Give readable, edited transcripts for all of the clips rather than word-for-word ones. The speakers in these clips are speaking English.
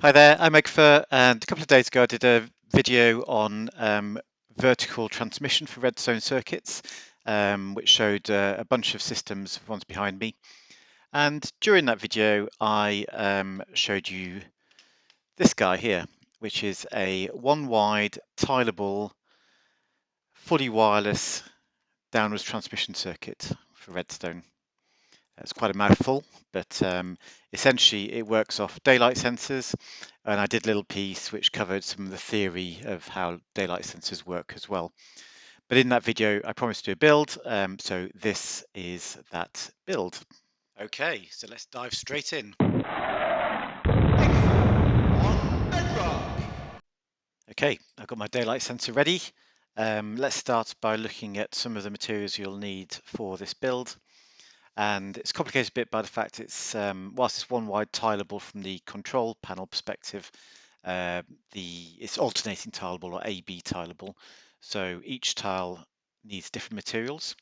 Hi there, I'm Egfer, and a couple of days ago I did a video on vertical transmission for redstone circuits, which showed a bunch of systems, ones behind me. And during that video, I showed you this guy here, which is a one-wide, tileable, fully wireless downwards transmission circuit for redstone. It's quite a mouthful, but essentially it works off daylight sensors, and I did a little piece which covered some of the theory of how daylight sensors work as well. But in that video, I promised to do a build, so this is that build. Okay, so let's dive straight in. Okay, I've got my daylight sensor ready. Let's start by looking at some of the materials you'll need for this build. And it's complicated a bit by the fact it's whilst it's one wide tileable from the control panel perspective, it's alternating tileable or AB tileable. So each tile needs different materials.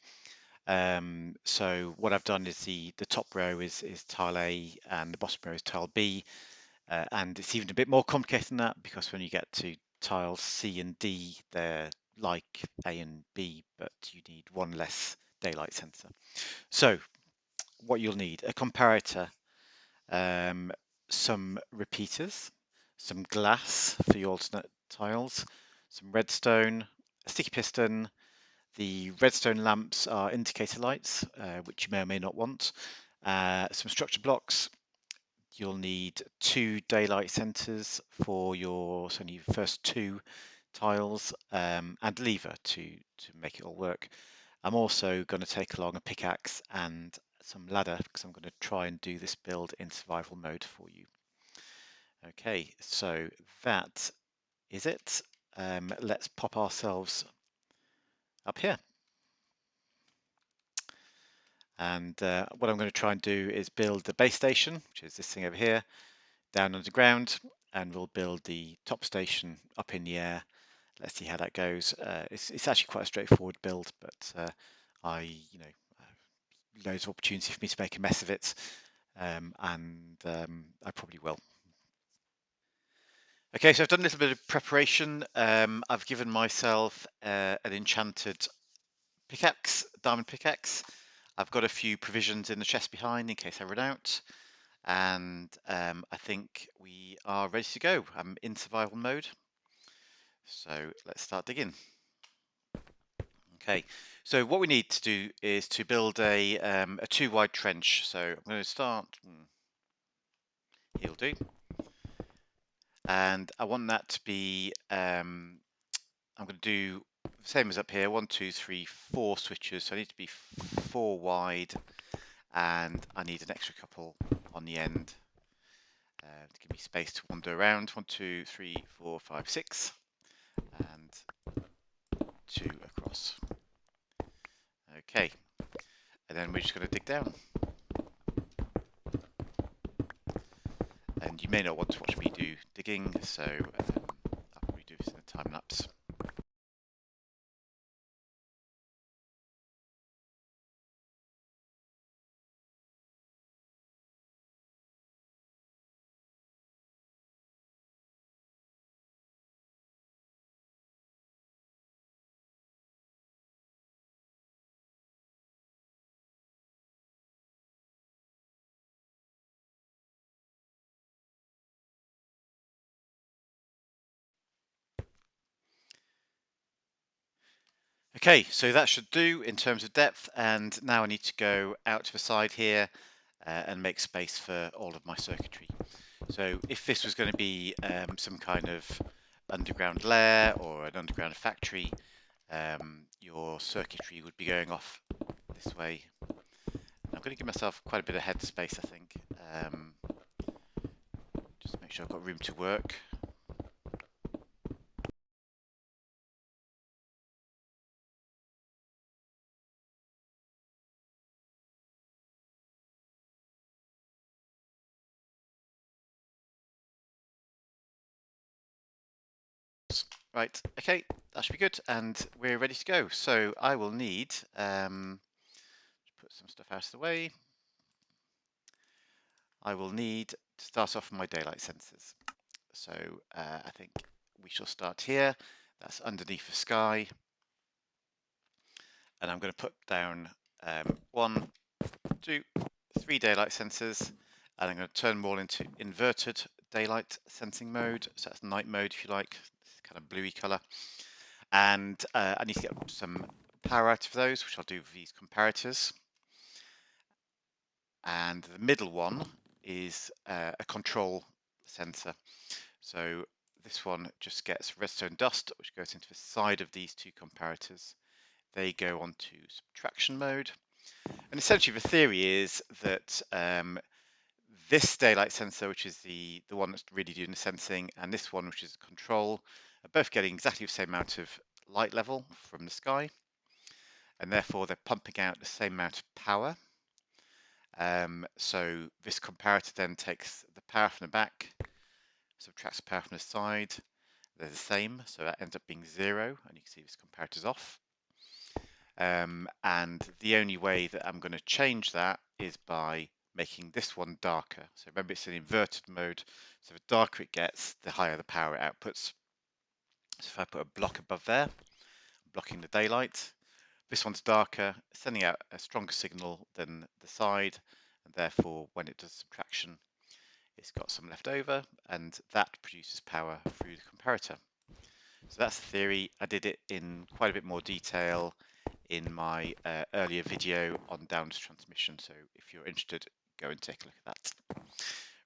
So what I've done is the top row is tile A and the bottom row is tile B, and it's even a bit more complicated than that because when you get to tiles C and D, they're like A and B, but you need one less daylight sensor. So what you'll need: a comparator, some repeaters, some glass for your alternate tiles, some redstone, a sticky piston. The redstone lamps are indicator lights, which you may or may not want. Some structure blocks. You'll need 2 daylight sensors for your first 2 tiles, and a lever to make it all work. I'm also going to take along a pickaxe and some ladder because I'm going to try and do this build in survival mode for you. Okay, so that is it. Let's pop ourselves up here. And what I'm going to try and do is build the base station, which is this thing over here, down underground, and we'll build the top station up in the air. Let's see how that goes. It's actually quite a straightforward build, but loads of opportunity for me to make a mess of it, and I probably will. Okay, so I've done a little bit of preparation. I've given myself an enchanted pickaxe, diamond pickaxe. I've got a few provisions in the chest behind in case I run out, and I think we are ready to go. I'm in survival mode, so let's start digging. Okay, so what we need to do is to build a 2-wide trench. So I'm going to start, he'll do, and I want that to be, I'm going to do the same as up here, 1, 2, 3, 4 switches. So I need to be 4 wide, and I need an extra couple on the end to give me space to wander around. 1, 2, 3, 4, 5, 6, and 2 across. Okay, and then we're just going to dig down. And you may not want to watch me do digging, so I'll probably do this in a time lapse. Okay, so that should do in terms of depth, and now I need to go out to the side here and make space for all of my circuitry. So if this was going to be some kind of underground lair or an underground factory, your circuitry would be going off this way. I'm going to give myself quite a bit of headspace, I think, just to make sure I've got room to work. Right, okay, that should be good, and we're ready to go. So I will need, put some stuff out of the way. I will need to start off with my daylight sensors. So I think we shall start here. That's underneath the sky. And I'm going to put down 1, 2, 3 daylight sensors, and I'm going to turn them all into inverted daylight sensing mode. So that's night mode, if you like, it's kind of bluey color. And I need to get some power out of those, which I'll do with these comparators. And the middle one is a control sensor. So this one just gets redstone dust, which goes into the side of these two comparators. They go onto subtraction mode. And essentially the theory is that this daylight sensor, which is the one that's really doing the sensing, and this one, which is control, are both getting exactly the same amount of light level from the sky. And therefore they're pumping out the same amount of power. So this comparator then takes the power from the back, subtracts the power from the side. They're the same, so that ends up being 0, and you can see this comparator's off. And the only way that I'm going to change that is by making this one darker. So remember, it's an inverted mode, so the darker it gets, the higher the power it outputs. So if I put a block above there, blocking the daylight, this one's darker, sending out a stronger signal than the side, and therefore when it does subtraction, it's got some left over, and that produces power through the comparator. So that's the theory. I did it in quite a bit more detail in my earlier video on downward transmission, so if you're interested, go and take a look at that.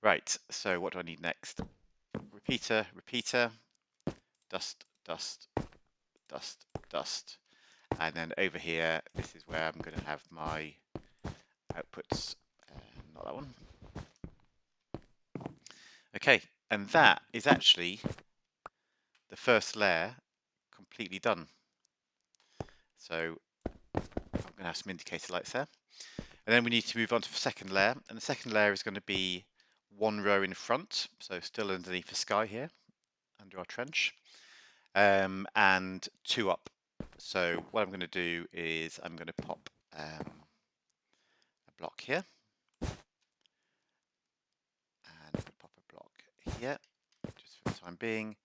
Right, so what do I need next? Repeater, repeater, dust, dust, dust, dust. And then over here, this is where I'm going to have my outputs, not that one. Okay, and that is actually the first layer completely done. So I'm going to have some indicator lights there. And then we need to move on to the second layer. And the second layer is going to be one row in front, so still underneath the sky here, under our trench, and 2 up. So what I'm going to do is I'm going to pop a block here, and pop a block here, just for the time being,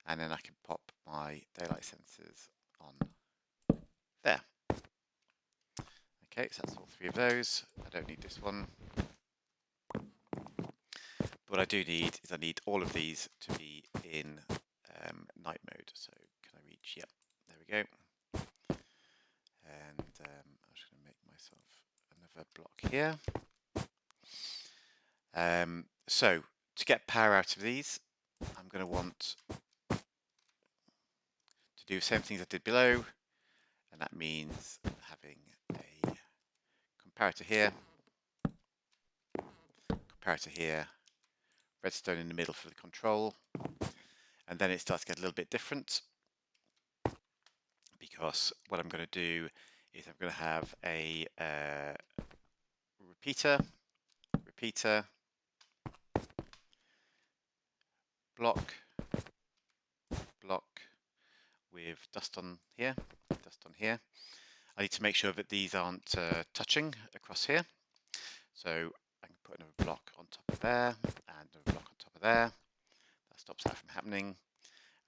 and then I can pop my daylight sensors on there. Okay, so that's all 3 of those. I don't need this one. What I do need is I need all of these to be in night mode. So can I reach? Yep, there we go. And I'm just going to make myself another block here. So to get power out of these, I'm going to want to do the same things I did below, and that means having a comparator here, redstone in the middle for the control, and then it starts to get a little bit different, because what I'm going to do is I'm going to have a repeater, block, with dust on here, I need to make sure that these aren't touching across here. So I can put another block on top of there, and another block on top of there. That stops that from happening.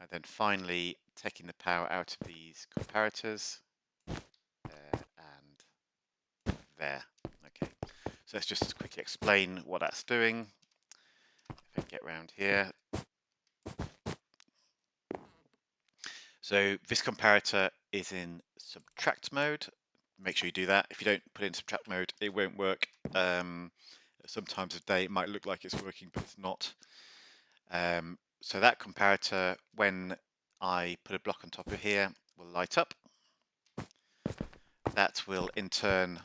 And then finally, taking the power out of these comparators, there and there. Okay, so let's just quickly explain what that's doing. If I get around here. So this comparator is in subtract mode. Make sure you do that. If you don't put it in subtract mode, it won't work. Sometimes a day it might look like it's working, but it's not. So that comparator, when I put a block on top of here, will light up. That will in turn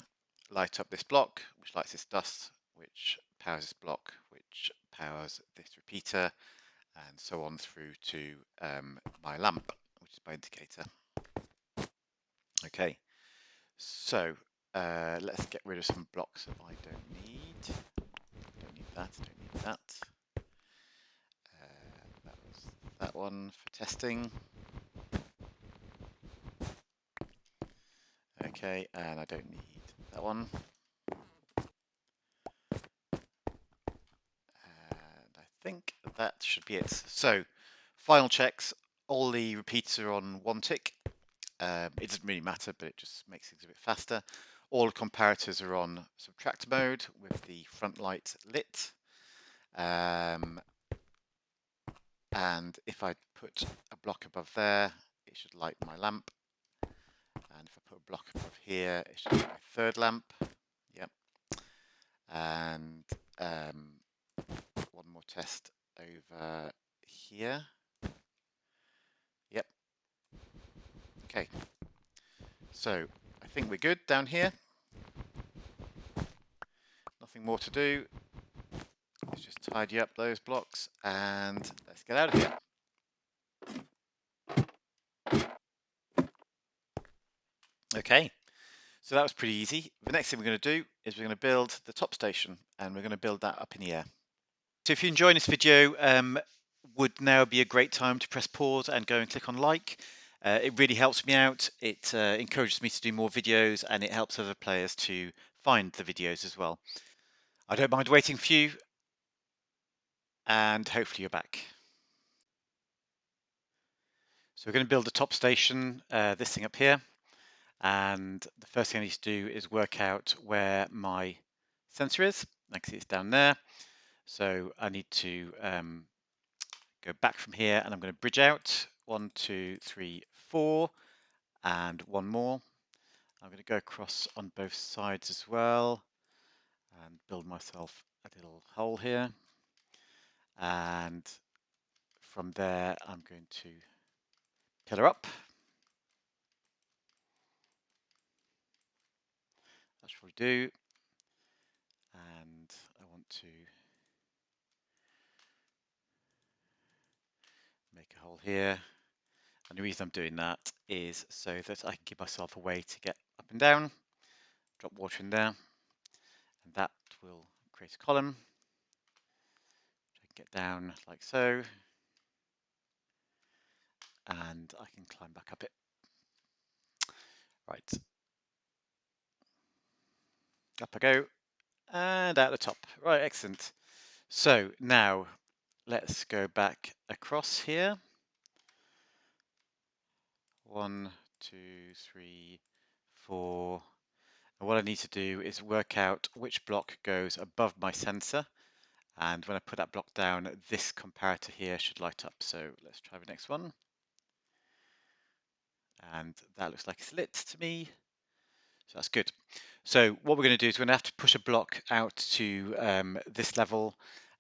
light up this block, which lights this dust, which powers this block, which powers this repeater, and so on through to my lamp, which is my indicator. Okay, so let's get rid of some blocks that I don't need. Don't need that, don't need that. That was that one for testing. Okay, and I don't need that one. And I think that should be it. So, final checks. All the repeaters are on 1 tick. It doesn't really matter, but it just makes things a bit faster. All the comparators are on subtractor mode with the front light lit. And if I put a block above there, it should light my lamp. And if I put a block above here, it should light my third lamp. Yep. And one more test over here. Yep. Okay. So I think we're good down here. Nothing more to do. Let's just tidy up those blocks and let's get out of here. Okay, so that was pretty easy. The next thing we're going to do is we're going to build the top station, and we're going to build that up in the air. So if you're enjoying this video, would now be a great time to press pause and go and click on like. It really helps me out. It encourages me to do more videos, and it helps other players to find the videos as well. I don't mind waiting for you, and hopefully you're back. So we're going to build a top station, this thing up here. And the first thing I need to do is work out where my sensor is. I can see it's down there. So I need to go back from here, and I'm going to bridge out 1, 2, 3, 4, and one more. I'm going to go across on both sides as well and build myself a little hole here. And from there, I'm going to pillar up. That's what we do. And I want to make a hole here. And the reason I'm doing that is so that I can give myself a way to get up and down, drop water in there, and that will create a column. I can get down like so, and I can climb back up it. Right, up I go, and out the top. Right, excellent. So now let's go back across here. 1, 2, 3, 4. And what I need to do is work out which block goes above my sensor. And when I put that block down, this comparator here should light up. So let's try the next one. And that looks like it's lit to me. So that's good. So what we're going to do is we're going to have to push a block out to this level.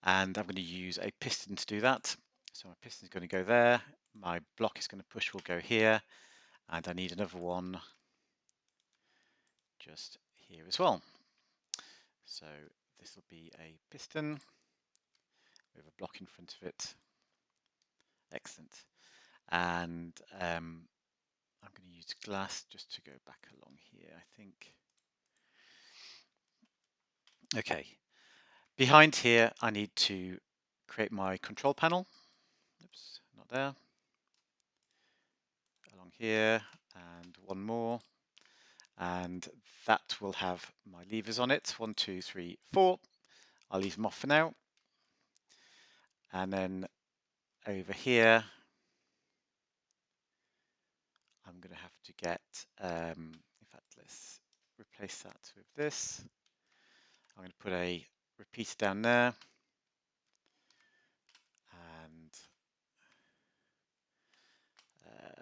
And I'm going to use a piston to do that. So my piston is going to go there. My block is going to push will go here. And I need another one just here as well. So this will be a piston with a block in front of it. Excellent. And I'm going to use glass just to go back along here, I think. Okay. Behind here, I need to create my control panel. Oops, not there. Along here, and one more. And that will have my levers on it. 1, 2, 3, 4. I'll leave them off for now. And then over here, I'm going to have to get, in fact, let's replace that with this. I'm going to put a repeater down there. And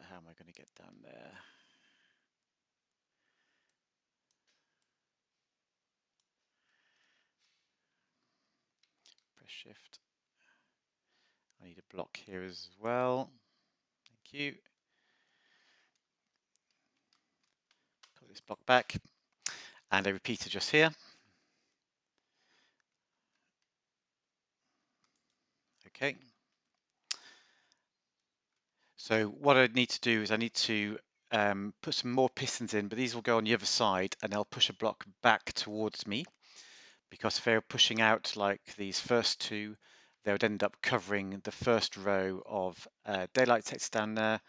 how am I going to get down there? Press shift. I need a block here as well. Thank you. Put this block back. And a repeater just here. Okay. So what I need to do is I need to put some more pistons in, but these will go on the other side and they'll push a block back towards me, because if they're pushing out like these first two, they would end up covering the first row of daylight detectors down there,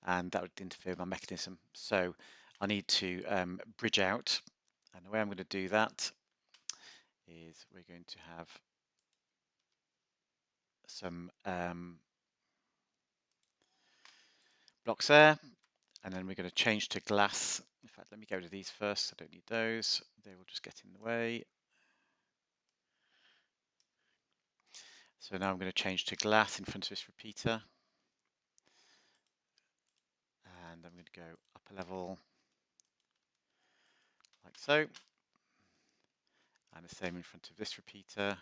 and that would interfere with my mechanism. So I need to bridge out, and the way I'm going to do that is we're going to have some blocks there, and then we're going to change to glass. In fact, let me go to these first. I don't need those. They will just get in the way. So now I'm going to change to glass in front of this repeater. And I'm going to go up a level like so. And the same in front of this repeater.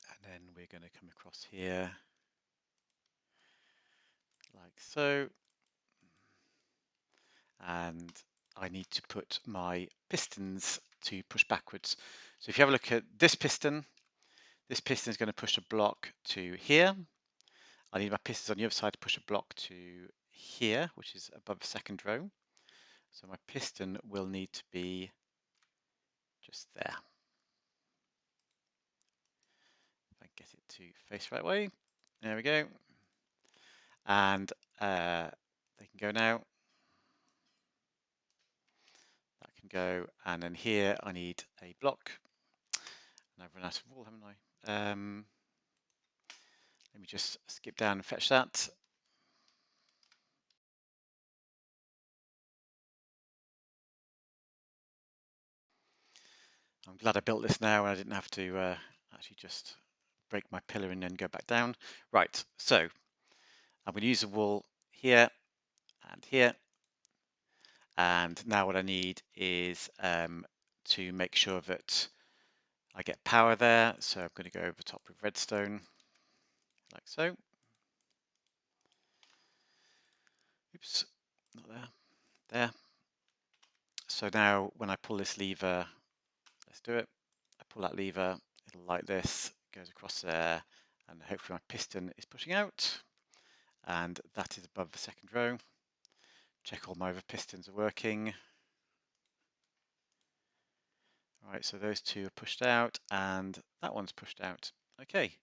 And then we're going to come across here like so. And I need to put my pistons to push backwards. So if you have a look at this piston is going to push a block to here. I need my pistons on the other side to push a block to here, which is above the second row. So my piston will need to be just there. If I get it to face the right way, there we go. And they can go now. That can go, and then here I need a block. And I've run out of wool, haven't I? Let me just skip down and fetch that. I'm glad I built this now and I didn't have to actually just break my pillar and then go back down. Right, so I'm going to use the wool here and here. And now what I need is to make sure that I get power there. So I'm going to go over top with redstone, like so. Oops, not there, there. So now when I pull this lever, let's do it. I pull that lever, it'll like this, goes across there, and hopefully my piston is pushing out. And that is above the second row. Check all my other pistons are working. All right, so those two are pushed out and that one's pushed out. Okay,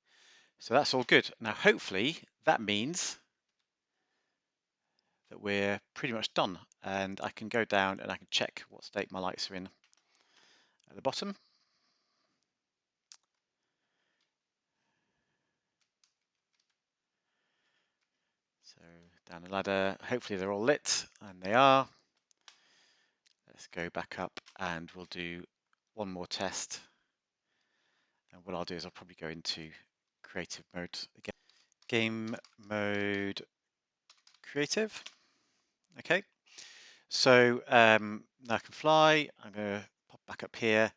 so that's all good. Now, hopefully that means that we're pretty much done and I can go down and I can check what state my lights are in at the bottom. So down the ladder, hopefully they're all lit, and they are. Let's go back up and we'll do one more test. And what I'll do is I'll probably go into creative mode again. Game mode creative. Okay, so now I can fly. I'm going to pop back up here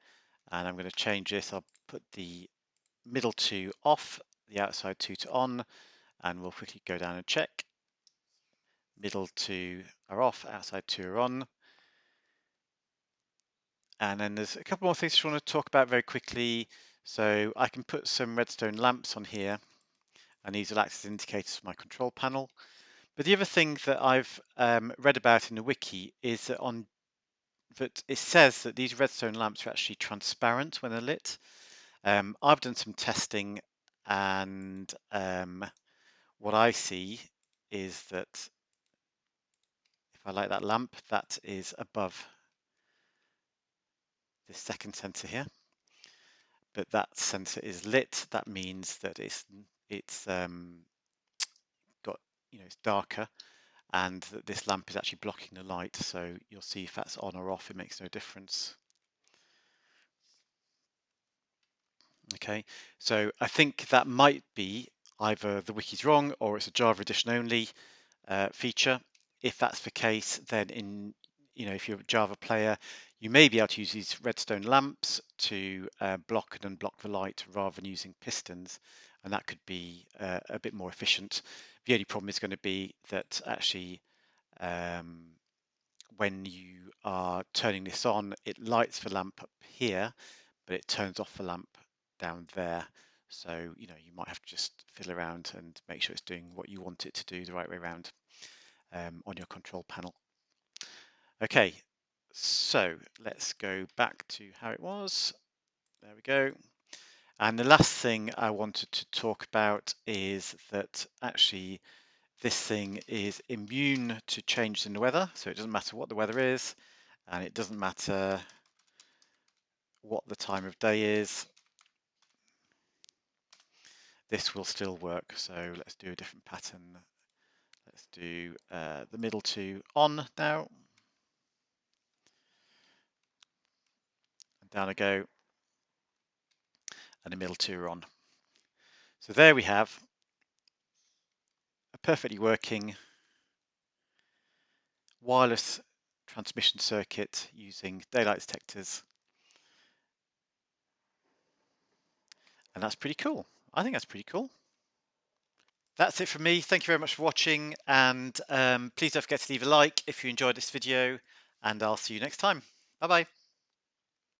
and I'm going to change this. I'll put the middle two off, the outside two to on, and we'll quickly go down and check. Middle two are off, outside two are on. And then there's a couple more things I want to talk about very quickly. So I can put some redstone lamps on here, and these will act as indicators for my control panel. But the other thing that I've read about in the wiki is that it says that these redstone lamps are actually transparent when they're lit. I've done some testing, and what I see is that if I light that lamp, that is above this second sensor here. But that sensor is lit. That means that it's got, it's darker, and that this lamp is actually blocking the light. So you'll see if that's on or off. It makes no difference. Okay, so I think that might be either the wiki's wrong or it's a Java edition only feature. If that's the case, then if you're a Java player, you may be able to use these redstone lamps to block and unblock the light rather than using pistons, and that could be a bit more efficient. The only problem is going to be that actually when you are turning this on, it lights the lamp up here, but it turns off the lamp down there. So, you might have to just fiddle around and make sure it's doing what you want it to do the right way around on your control panel. Okay, so let's go back to how it was. There we go. And the last thing I wanted to talk about is that actually this thing is immune to changes in the weather. So it doesn't matter what the weather is, and it doesn't matter what the time of day is, this will still work. So let's do a different pattern. Let's do the middle two on now. And down I go. And the middle two are on. So there we have a perfectly working wireless transmission circuit using daylight detectors. And that's pretty cool. I think that's pretty cool. That's it from me. Thank you very much for watching, and please don't forget to leave a like if you enjoyed this video, and I'll see you next time. Bye bye.